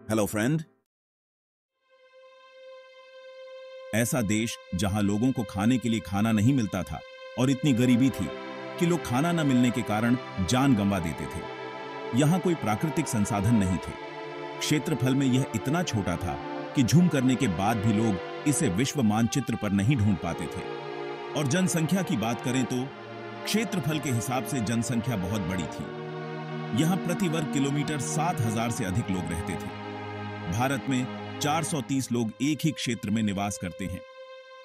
Hello friend. ऐसा देश जहां लोगों को खाने के लिए खाना नहीं मिलता था और इतनी गरीबी थी कि लोग खाना न मिलने के कारण जान गंवा देते थे। यहां कोई प्राकृतिक संसाधन नहीं थे। क्षेत्रफल में यह इतना छोटा था कि झूम करने के बाद भी लोग इसे विश्व मानचित्र पर नहीं ढूंढ पाते थे। और जनसंख्या की बात करें तो क्षेत्रफल के हिसाब से जनसंख्या बहुत बड़ी थी। यहां प्रति वर्ग किलोमीटर 7,000 से अधिक लोग रहते थे। भारत में 430 लोग एक ही क्षेत्र में निवास करते हैं।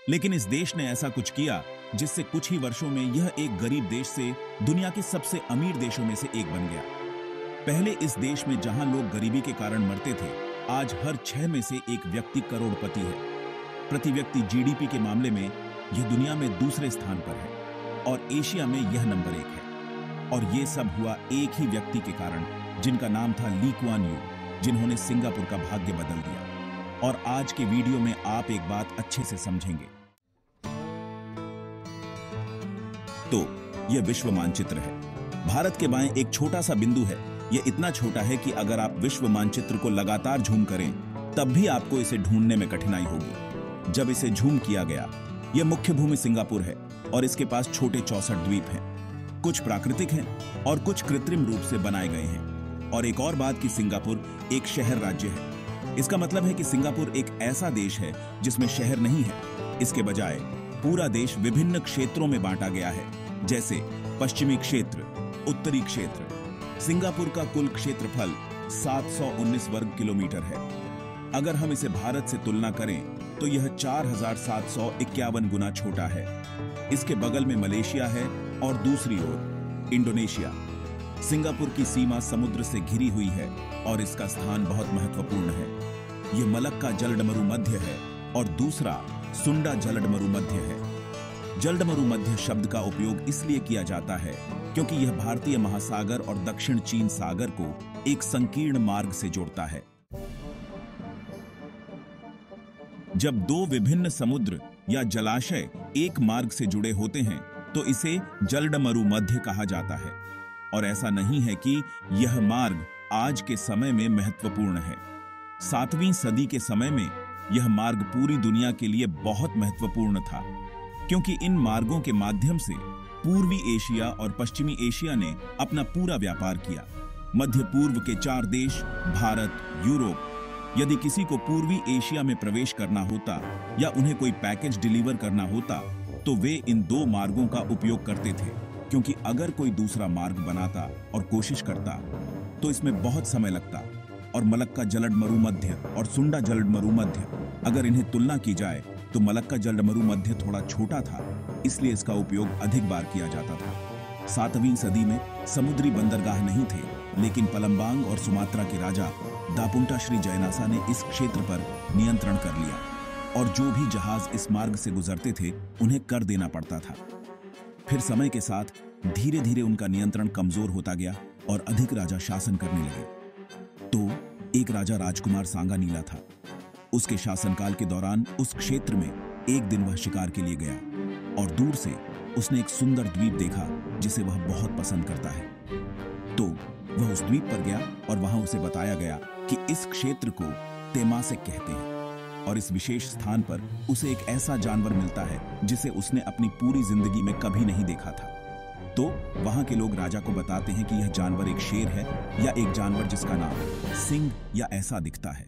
लेकिन इस देश ने ऐसा कुछ किया जिससे कुछ ही वर्षों में यह एक गरीब देश से दुनिया के सबसे अमीर देशों में से एक बन गया। पहले इस देश में जहां लोग गरीबी के कारण मरते थे, आज हर 6 में से एक व्यक्ति करोड़पति है। प्रति व्यक्ति जीडीपी के मामले में यह दुनिया में दूसरे स्थान पर है और एशिया में यह नंबर 1 है। और यह सब हुआ एक ही व्यक्ति के कारण, जिनका नाम था ली कुआन यू, जिन्होंने सिंगापुर का भाग्य बदल दिया। और आज के वीडियो में आप एक बात अच्छे से समझेंगे। तो यह विश्व मानचित्र है। भारत के बाएं एक छोटा सा बिंदु है। यह इतना छोटा है कि अगर आप विश्व मानचित्र को लगातार झूम करें तब भी आपको इसे ढूंढने में कठिनाई होगी। जब इसे झूम किया गया, यह मुख्य भूमि सिंगापुर है और इसके पास छोटे 64 द्वीप हैं। कुछ प्राकृतिक हैं और कुछ कृत्रिम रूप से बनाए गए हैं। और एक और बात कि सिंगापुर एक शहर राज्य है। इसका मतलब है कि सिंगापुर एक ऐसा देश है जिसमें शहर नहीं है। इसके बजाय पूरा देश विभिन्न क्षेत्रों में बांटा गया है, जैसे पश्चिमी क्षेत्र, उत्तरी क्षेत्र। सिंगापुर का कुल क्षेत्रफल 719 वर्ग किलोमीटर है। अगर हम इसे भारत से तुलना करें तो यह 4,751 गुना छोटा है। इसके बगल में मलेशिया है और दूसरी ओर इंडोनेशिया। सिंगापुर की सीमा समुद्र से घिरी हुई है और इसका स्थान बहुत महत्वपूर्ण है। यह मलक्का जलडमरू मध्य है और दूसरा सुंडा जलडमरू मध्य है। जलडमरू मध्य शब्द का उपयोग इसलिए किया जाता है क्योंकि यह भारतीय महासागर और दक्षिण चीन सागर को एक संकीर्ण मार्ग से जोड़ता है। जब दो विभिन्न समुद्र या जलाशय एक मार्ग से जुड़े होते हैं तो इसे जलडमरू मध्य कहा जाता है। और ऐसा नहीं है कि यह मार्ग आज के समय में महत्वपूर्ण है। 7वीं सदी के समय में यह मार्ग पूरी दुनिया के लिए बहुत महत्वपूर्ण था, क्योंकि इन मार्गों के माध्यम से पूर्वी एशिया और पश्चिमी एशिया ने अपना पूरा व्यापार किया। मध्य पूर्व के 4 देश, भारत, यूरोप, यदि किसी को पूर्वी एशिया में प्रवेश करना होता या उन्हें कोई पैकेज डिलीवर करना होता तो वे इन 2 मार्गों का उपयोग करते थे, क्योंकि अगर कोई दूसरा मार्ग बनाता और कोशिश करता तो इसमें बहुत समय लगता। और मलक्का जलडमरू मध्य और सुंडा जलडमरू मध्य, अगर इन्हें तुलना की जाए तो मलक्का जलडमरू मध्य थोड़ा छोटा था, इसलिए इसका उपयोग अधिक बार किया जाता था। 7वीं सदी में समुद्री बंदरगाह नहीं थे, लेकिन पलम्बांग और सुमात्रा के राजा दापुंटा श्री जयनासा ने इस क्षेत्र पर नियंत्रण कर लिया और जो भी जहाज इस मार्ग से गुजरते थे उन्हें कर देना पड़ता था। फिर समय के साथ धीरे धीरे उनका नियंत्रण कमजोर होता गया और अधिक राजा शासन करने लगे। तो एक राजा राजकुमार सांगानीला था। उसके शासनकाल के दौरान उस क्षेत्र में एक दिन वह शिकार के लिए गया और दूर से उसने एक सुंदर द्वीप देखा जिसे वह बहुत पसंद करता है। तो वह उस द्वीप पर गया और वहां उसे बताया गया कि इस क्षेत्र को तेमासेक कहते हैं और इस विशेष स्थान पर उसे एक ऐसा जानवर मिलता है जिसे उसने अपनी पूरी जिंदगी में कभी नहीं देखा था। तो वहां के लोग राजा को बताते हैं कि यह जानवर एक शेर है या एक जानवर जिसका नाम सिंह या ऐसा दिखता है।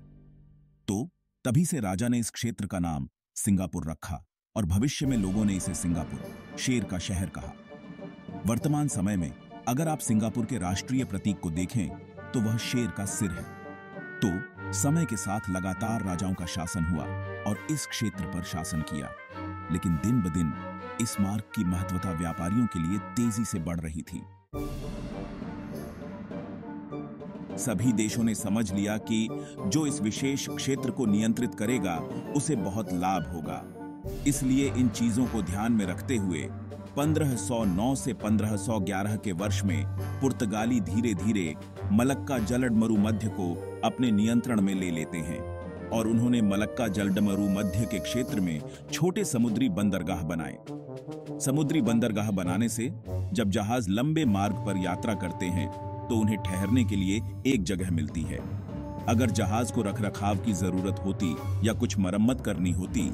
तो तभी से राजा ने इस क्षेत्र का नाम सिंगापुर रखा और भविष्य में लोगों ने इसे सिंगापुर, शेर का शहर, कहा। वर्तमान समय में अगर आप सिंगापुर के राष्ट्रीय प्रतीक को देखें तो वह शेर का सिर है। तो समय के साथ लगातार राजाओं का शासन हुआ और इस क्षेत्र पर शासन किया, लेकिन दिन ब दिन इस मार्ग की महत्वता व्यापारियों के लिए तेजी से बढ़ रही थी। सभी देशों ने समझ लिया कि जो इस विशेष क्षेत्र को नियंत्रित करेगा उसे बहुत लाभ होगा। इसलिए इन चीजों को ध्यान में रखते हुए 1509 से 1511 के वर्ष में पुर्तगाली धीरे धीरे मलक्का जलडमरू मध्य को अपने नियंत्रण में ले लेते हैं और उन्होंने मलक्का जलडमरू मध्य के क्षेत्र में छोटे समुद्री बंदरगाह बनाए। समुद्री बंदरगाह बनाने से जब जहाज लंबे मार्ग पर यात्रा करते हैं तो उन्हें ठहरने के लिए एक जगह मिलती है। अगर जहाज को रखरखाव की जरूरत होती या कुछ मरम्मत करनी होती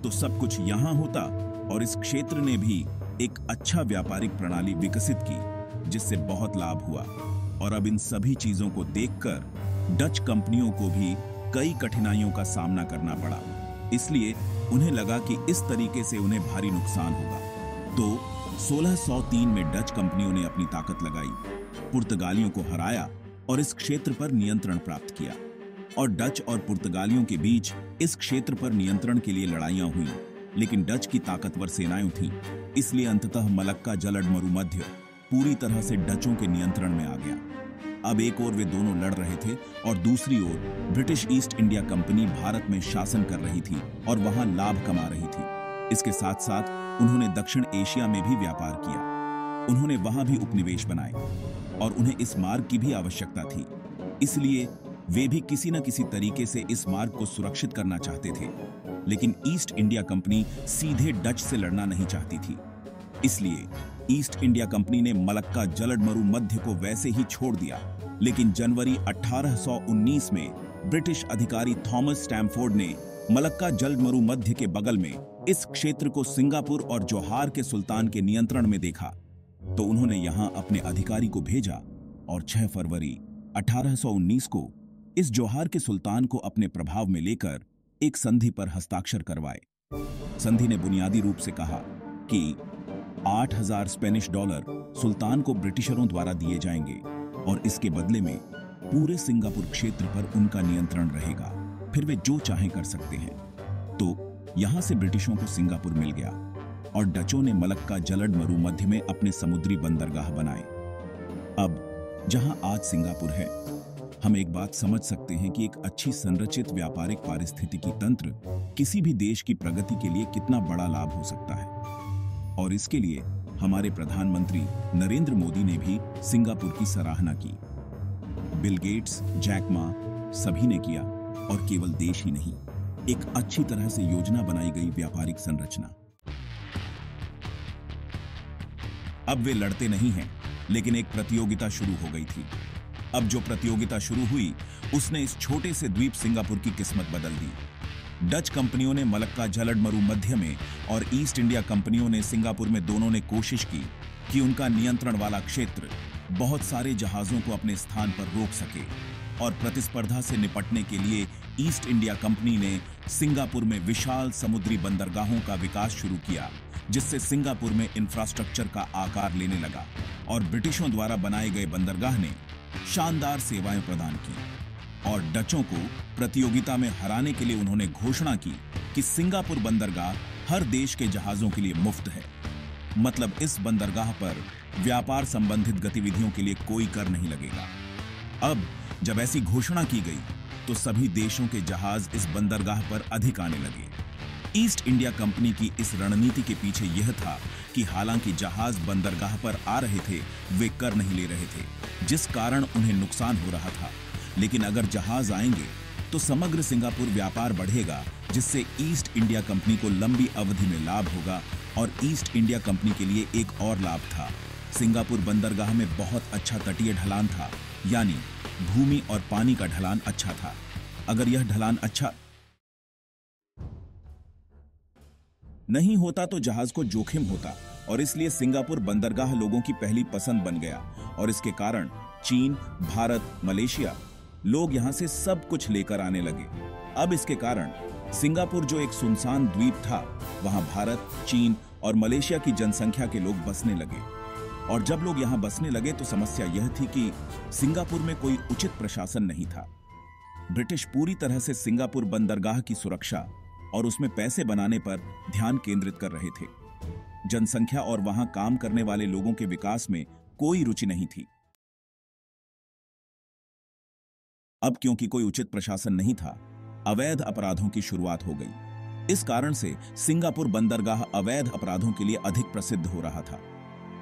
तो सब कुछ यहां होता, और इस क्षेत्र ने भी एक अच्छा व्यापारिक प्रणाली विकसित की जिससे बहुत लाभ हुआ। और अब इन सभी चीजों को देखकर डच कंपनियों को भी कई कठिनाइयों का सामना करना पड़ा, इसलिए उन्हें लगा कि इस तरीके से उन्हें भारी नुकसान होगा। तो 1603 में डच कंपनियों ने अपनी ताकत लगाई, पुर्तगालियों को हराया और इस क्षेत्र पर नियंत्रण प्राप्त किया। और डच और पुर्तगालियों के बीच इस क्षेत्र पर नियंत्रण के लिए लड़ाइयां हुई, लेकिन डच की ताकतवर सेनाएं थीं, इसलिए अंततः मलक्का जलड मरुमध्य पूरी तरह से डचों के नियंत्रण में आ गया। अब एक ओर वे दोनों लड़ रहे थे और दूसरी ओर British East India Company Bharat में शासन कर रही थी और वहां लाभ कमा रही थी। इसके साथ साथ उन्होंने दक्षिण एशिया में भी व्यापार किया। उन्होंने वहां भी उपनिवेश बनाए और उन्हें इस मार्ग की भी आवश्यकता थी, इसलिए वे भी किसी न किसी तरीके से इस मार्ग को सुरक्षित करना चाहते थे। लेकिन ईस्ट इंडिया कंपनी सीधे डच से लड़ना नहीं चाहती थी, इसलिए ईस्ट इंडिया कंपनी ने मलक्का जलड मरुमध्य को वैसे ही छोड़ दिया। लेकिन जनवरी 1819 में ब्रिटिश अधिकारी थॉमस स्टैमफोर्ड ने मलक्का जलड मरुमध्य के बगल में इस क्षेत्र को सिंगापुर और जोहार के सुल्तान के नियंत्रण में देखा, तो उन्होंने यहां अपने अधिकारी को भेजा और 6 फरवरी 1819 को इस जोहार के सुल्तान को अपने प्रभाव में लेकर एक संधि पर हस्ताक्षर करवाए। संधि ने बुनियादी रूप से कहा कि 8000 स्पेनिश डॉलर सुल्तान को ब्रिटिशरों द्वारा दिए जाएंगे और इसके बदले में पूरे सिंगापुर क्षेत्र पर उनका नियंत्रण रहेगा, फिर वे जो चाहें कर सकते हैं। तो यहां से ब्रिटिशों को सिंगापुर मिल गया और डचों ने मलक्का जलड मरुमध्य में अपने समुद्री बंदरगाह बनाए। अब जहां आज सिंगापुर है, हम एक बात समझ सकते हैं कि एक अच्छी संरचित व्यापारिक पारिस्थितिकी तंत्र किसी भी देश की प्रगति के लिए कितना बड़ा लाभ हो सकता है। और इसके लिए हमारे प्रधानमंत्री नरेंद्र मोदी ने भी सिंगापुर की सराहना की। बिल गेट्स, जैक मा सभी ने किया, और केवल देश ही नहीं, एक अच्छी तरह से योजना बनाई गई व्यापारिक संरचना। अब वे लड़ते नहीं हैं, लेकिन एक प्रतियोगिता शुरू हो गई थी। अब जो प्रतियोगिता शुरू हुई उसने इस छोटे से द्वीप सिंगापुर की किस्मत बदल दी। डच कंपनियों ने मलक्का जलड मरुमध्य में और ईस्ट इंडिया कंपनियों ने सिंगापुर में दोनों ने कोशिश की कि उनका नियंत्रण वाला क्षेत्र बहुत सारे जहाजों को अपने स्थान पर रोक सके। और प्रतिस्पर्धा से निपटने के लिए ईस्ट इंडिया कंपनी ने सिंगापुर में विशाल समुद्री बंदरगाहों का विकास शुरू किया, जिससे सिंगापुर में इंफ्रास्ट्रक्चर का आकार लेने लगा और ब्रिटिशों द्वारा बनाए गए बंदरगाह ने शानदार सेवाएं प्रदान की। और डचों को प्रतियोगिता में हराने के लिए उन्होंने घोषणा की कि सिंगापुर बंदरगाह हर देश के जहाजों के लिए मुफ्त है, मतलब इस बंदरगाह पर व्यापार संबंधित गतिविधियों के लिए कोई कर नहीं लगेगा। अब जब ऐसी घोषणा की गई तो सभी देशों के जहाज इस बंदरगाह पर अधिक आने लगे। ईस्ट इंडिया कंपनी की इस रणनीति के पीछे यह था कि हालांकि जहाज बंदरगाह पर आ रहे थे, वे कर नहीं ले रहे थे, जिस कारण उन्हें नुकसान हो रहा था। लेकिन अगर जहाज आएंगे तो समग्र सिंगापुर व्यापार बढ़ेगा, जिससे ईस्ट इंडिया कंपनी को लंबी अवधि में लाभ होगा। और ईस्ट इंडिया कंपनी के लिए एक और लाभ था, सिंगापुर बंदरगाह में बहुत अच्छा तटीय ढलान था, यानी भूमि और पानी का ढलान अच्छा था। अगर यह ढलान अच्छा नहीं होता तो जहाज को जोखिम होता, और इसलिए सिंगापुर बंदरगाह लोगों की पहली पसंद बन गया। और इसके कारण चीन, भारत, मलेशिया लोग यहां से सब कुछ लेकर आने लगे। अब इसके कारण सिंगापुर, जो एक सुनसान द्वीप था, वहां भारत, चीन और मलेशिया की जनसंख्या के लोग बसने लगे। और जब लोग यहां बसने लगे तो समस्या यह थी कि सिंगापुर में कोई उचित प्रशासन नहीं था। ब्रिटिश पूरी तरह से सिंगापुर बंदरगाह की सुरक्षा और उसमें पैसे बनाने पर ध्यान केंद्रित कर रहे थे। जनसंख्या और वहां काम करने वाले लोगों के विकास में कोई रुचि नहीं थी। अब क्योंकि कोई उचित प्रशासन नहीं था, अवैध अपराधों की शुरुआत हो गई। इस कारण से सिंगापुर बंदरगाह अवैध अपराधों के लिए अधिक प्रसिद्ध हो रहा था।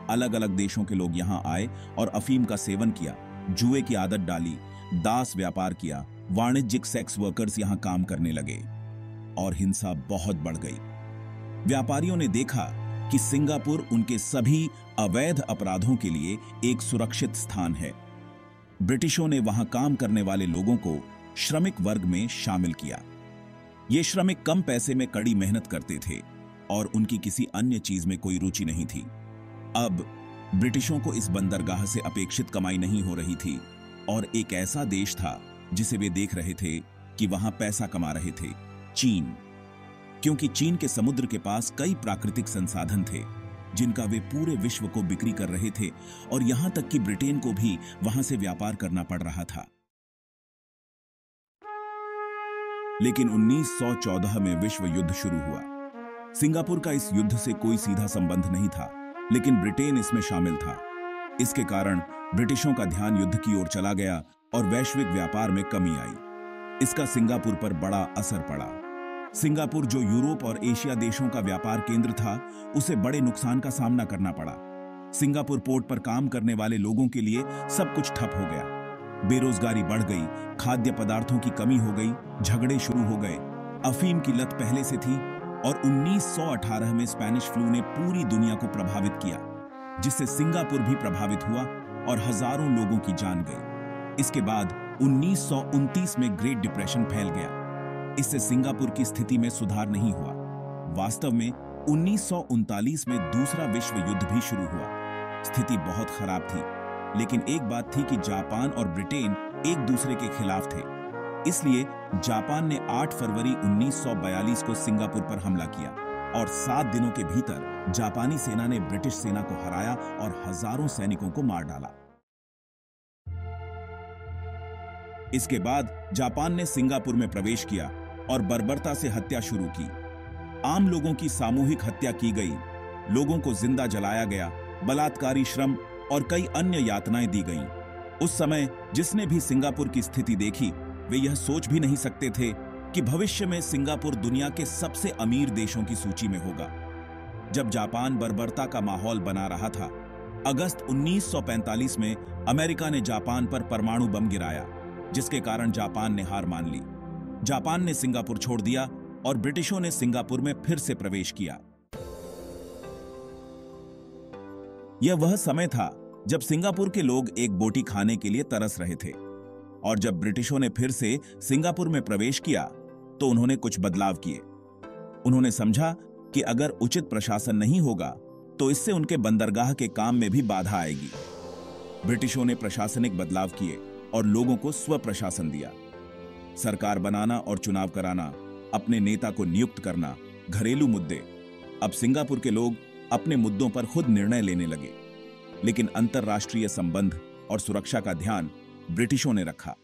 अलग अलग देशों के लोग यहां आए और अफीम का सेवन किया, जुए की आदत डाली, दास व्यापार किया, वाणिज्यिक सेक्स वर्कर्स यहां काम करने लगे और हिंसा बहुत बढ़ गई। व्यापारियों ने देखा कि सिंगापुर उनके सभी अवैध अपराधों के लिए एक सुरक्षित स्थान है। ब्रिटिशों ने वहां काम करने वाले लोगों को श्रमिक वर्ग में शामिल किया। ये श्रमिक कम पैसे में कड़ी मेहनत करते थे और उनकी किसी अन्य चीज में कोई रुचि नहीं थी। अब ब्रिटिशों को इस बंदरगाह से अपेक्षित कमाई नहीं हो रही थी और एक ऐसा देश था जिसे वे देख रहे थे कि वहां पैसा कमा रहे थे, चीन। क्योंकि चीन के समुद्र के पास कई प्राकृतिक संसाधन थे जिनका वे पूरे विश्व को बिक्री कर रहे थे और यहां तक कि ब्रिटेन को भी वहां से व्यापार करना पड़ रहा था। लेकिन 1914 में विश्व युद्ध शुरू हुआ। सिंगापुर का इस युद्ध से कोई सीधा संबंध नहीं था, लेकिन ब्रिटेन इसमें शामिल था। इसके कारण ब्रिटिशों का ध्यान युद्ध की ओर चला गया और वैश्विक व्यापार में कमी आई। इसका सिंगापुर पर बड़ा असर पड़ा। सिंगापुर, जो यूरोप और एशिया देशों का व्यापार केंद्र था, उसे बड़े नुकसान का सामना करना पड़ा। सिंगापुर पोर्ट पर काम करने वाले लोगों के लिए सब कुछ ठप हो गया। बेरोजगारी बढ़ गई, खाद्य पदार्थों की कमी हो गई, झगड़े शुरू हो गए। अफीम की लत पहले से थी और 1918 में स्पेनिश फ्लू ने पूरी दुनिया को प्रभावित किया, जिससे सिंगापुर भी प्रभावित हुआ और हजारों लोगों की जान गई। इसके बाद 1929 में ग्रेट डिप्रेशन फैल गया। इससे सिंगापुर की स्थिति में सुधार नहीं हुआ। वास्तव में 1939 में दूसरा विश्व युद्ध भी शुरू हुआ। स्थिति बहुत खराब थी, लेकिन एक बात थी कि जापान और ब्रिटेन एक दूसरे के खिलाफ थे। इसलिए जापान ने 8 फरवरी 1942 को सिंगापुर पर हमला किया और 7 दिनों के भीतर जापानी सेना ने ब्रिटिश सेना को हराया और हजारों सैनिकों को मार डाला। इसके बाद जापान ने सिंगापुर में प्रवेश किया और बर्बरता से हत्या शुरू की। आम लोगों की सामूहिक हत्या की गई, लोगों को जिंदा जलाया गया, बलात्कारी श्रम और कई अन्य यातनाएं दी गईं। उस समय जिसने भी सिंगापुर की स्थिति देखी, वे यह सोच भी नहीं सकते थे कि भविष्य में सिंगापुर दुनिया के सबसे अमीर देशों की सूची में होगा। जब जापान बर्बरता का माहौल बना रहा था, अगस्त 1945 में अमेरिका ने जापान पर परमाणु बम गिराया, जिसके कारण जापान ने हार मान ली। जापान ने सिंगापुर छोड़ दिया और ब्रिटिशों ने सिंगापुर में फिर से प्रवेश किया। यह वह समय था जब सिंगापुर के लोग एक बोटी खाने के लिए तरस रहे थे, और जब ब्रिटिशों ने फिर से सिंगापुर में प्रवेश किया तो उन्होंने कुछ बदलाव किए। उन्होंने समझा कि अगर उचित प्रशासन नहीं होगा तो इससे उनके बंदरगाह के काम में भी बाधा आएगी। ब्रिटिशों ने प्रशासनिक बदलाव किए और लोगों को स्व प्रशासन दिया। सरकार बनाना और चुनाव कराना, अपने नेता को नियुक्त करना, घरेलू मुद्दे। अब सिंगापुर के लोग अपने मुद्दों पर खुद निर्णय लेने लगे, लेकिन अंतर्राष्ट्रीय संबंध और सुरक्षा का ध्यान ब्रिटिशों ने रखा।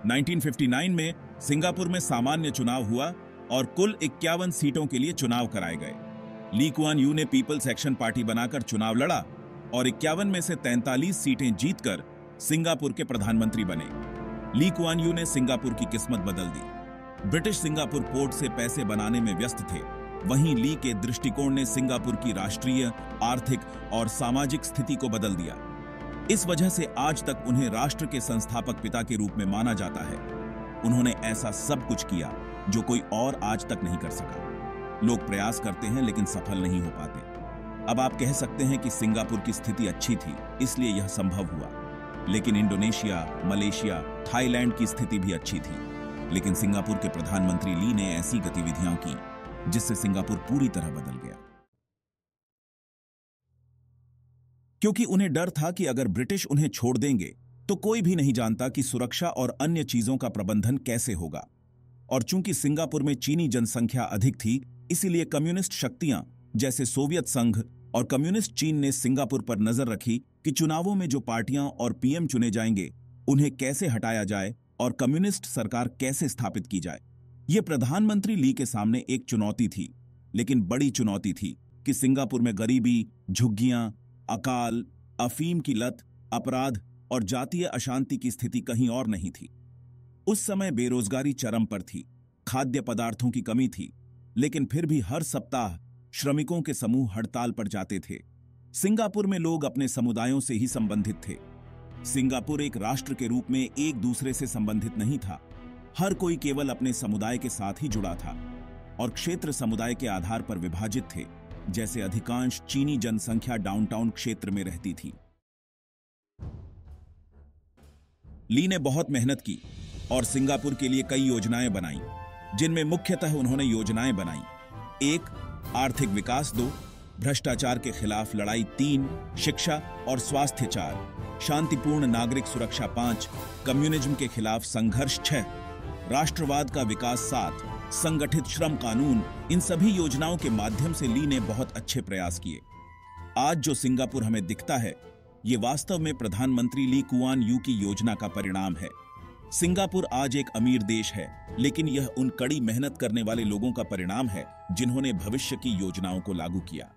1959 में सिंगापुर में सामान्य चुनाव हुआ और कुल 51 सीटों के लिए चुनाव कराए गए। ली कुआन यू ने पीपल्स एक्शन पार्टी बनाकर चुनाव लड़ा और 51 में से 43 सीटें जीतकर सिंगापुर के प्रधानमंत्री बने। ली कुआन यू ने सिंगापुर की किस्मत बदल दी। ब्रिटिश सिंगापुर पोर्ट से पैसे बनाने में व्यस्त थे, वहीं ली के दृष्टिकोण ने सिंगापुर की राष्ट्रीय, आर्थिक और सामाजिक स्थिति को बदल दिया। इस वजह से आज तक उन्हें राष्ट्र के संस्थापक पिता के रूप में माना जाता है। उन्होंने ऐसा सब कुछ किया जो कोई और आज तक नहीं कर सका। लोग प्रयास करते हैं लेकिन सफल नहीं हो पाते। अब आप कह सकते हैं कि सिंगापुर की स्थिति अच्छी थी, इसलिए यह संभव हुआ, लेकिन इंडोनेशिया, मलेशिया, थाईलैंड की स्थिति भी अच्छी थी। लेकिन सिंगापुर के प्रधानमंत्री ली ने ऐसी गतिविधियां की जिससे सिंगापुर पूरी तरह बदल गया, क्योंकि उन्हें डर था कि अगर ब्रिटिश उन्हें छोड़ देंगे तो कोई भी नहीं जानता कि सुरक्षा और अन्य चीजों का प्रबंधन कैसे होगा। और चूंकि सिंगापुर में चीनी जनसंख्या अधिक थी, इसीलिए कम्युनिस्ट शक्तियां जैसे सोवियत संघ और कम्युनिस्ट चीन ने सिंगापुर पर नजर रखी कि चुनावों में जो पार्टियां और पीएम चुने जाएंगे उन्हें कैसे हटाया जाए और कम्युनिस्ट सरकार कैसे स्थापित की जाए। यह प्रधानमंत्री ली के सामने एक चुनौती थी, लेकिन बड़ी चुनौती थी कि सिंगापुर में गरीबी, झुग्गियां, अकाल, अफीम की लत, अपराध और जातीय अशांति की स्थिति कहीं और नहीं थी। उस समय बेरोजगारी चरम पर थी, खाद्य पदार्थों की कमी थी, लेकिन फिर भी हर सप्ताह श्रमिकों के समूह हड़ताल पर जाते थे। सिंगापुर में लोग अपने समुदायों से ही संबंधित थे। सिंगापुर एक राष्ट्र के रूप में एक दूसरे से संबंधित नहीं था। हर कोई केवल अपने समुदाय के साथ ही जुड़ा था और क्षेत्र समुदाय के आधार पर विभाजित थे, जैसे अधिकांश चीनी जनसंख्या डाउनटाउन क्षेत्र में रहती थी। ली ने बहुत मेहनत की और सिंगापुर के लिए कई योजनाएं बनाई, जिनमें मुख्यतः उन्होंने योजनाएं बनाई 1. आर्थिक विकास 2. भ्रष्टाचार के खिलाफ लड़ाई 3. शिक्षा और स्वास्थ्य 4. शांतिपूर्ण नागरिक सुरक्षा 5. कम्युनिज्म के खिलाफ संघर्ष 6. राष्ट्रवाद का विकास 7. संगठित श्रम कानून। इन सभी योजनाओं के माध्यम से ली ने बहुत अच्छे प्रयास किए। आज जो सिंगापुर हमें दिखता है, ये वास्तव में प्रधानमंत्री ली कुआन यू की योजना का परिणाम है। सिंगापुर आज एक अमीर देश है, लेकिन यह उन कड़ी मेहनत करने वाले लोगों का परिणाम है जिन्होंने भविष्य की योजनाओं को लागू किया।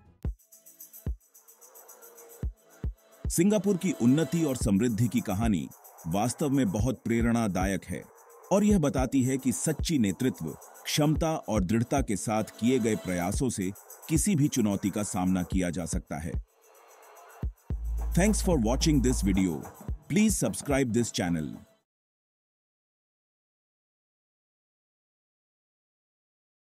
सिंगापुर की उन्नति और समृद्धि की कहानी वास्तव में बहुत प्रेरणादायक है और यह बताती है कि सच्ची नेतृत्व, क्षमता और दृढ़ता के साथ किए गए प्रयासों से किसी भी चुनौती का सामना किया जा सकता है। Thanks for watching this video. Please subscribe this channel.